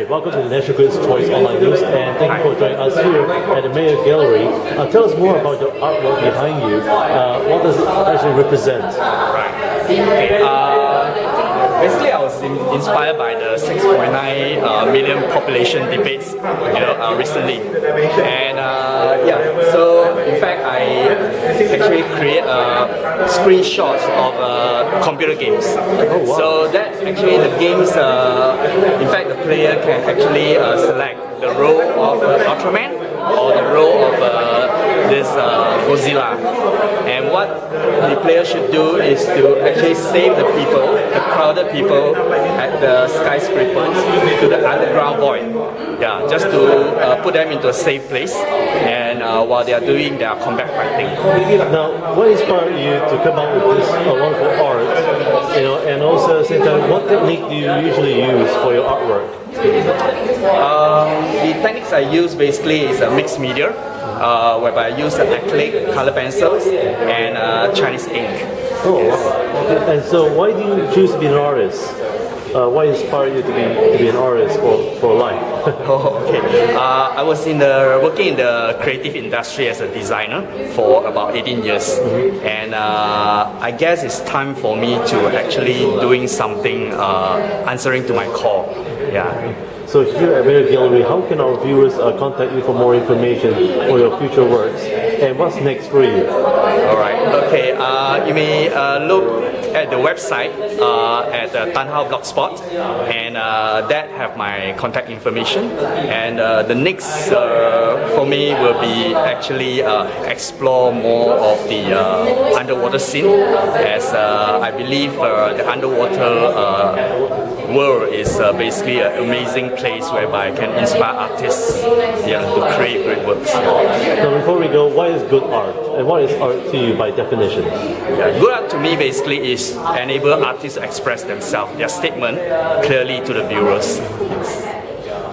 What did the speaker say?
David, welcome to the National Critics' Choice Online News, and thank you for joining us here at the Mayor Gallery. Tell us more about your artwork behind you. What does it actually represent? Basically, I was inspired by the 6.9 million population debates, recently, and so in fact, I actually create screenshots of computer games. Oh, wow. So that actually the games, in fact, the player can actually select the role of Ultraman or the role of this Godzilla. And what the player should do is to actually save the people, the crowded people at the skyscrapers to the underground void. Yeah, just to put them into a safe place, and while they are doing their combat fighting. Now, what inspired you to come up with this wonderful art? And also at the same time, what technique do you usually use for your artwork? The techniques I use basically is a mixed media, whereby I use acrylic color pencils and Chinese ink. Oh, wow. And so why do you choose to be an artist? What inspired you to be an artist for life? Oh, okay. I was working in the creative industry as a designer for about 18 years, and I guess it's time for me to actually doing something answering to my call. Yeah. So here at Mayor Gallery, how can our viewers contact you for more information for your future works? And what's next for you? Alright, okay. You may look at the website at Tanhao Blogspot, and that have my contact information. And the next for me will be actually explore more of the underwater scene, as I believe the underwater world is basically an amazing place whereby I can inspire artists to create great works. Now before we go, what is good art? And what is art to you by definition? Yeah, good art to me basically is enable artists to express themselves, their statement clearly to the viewers.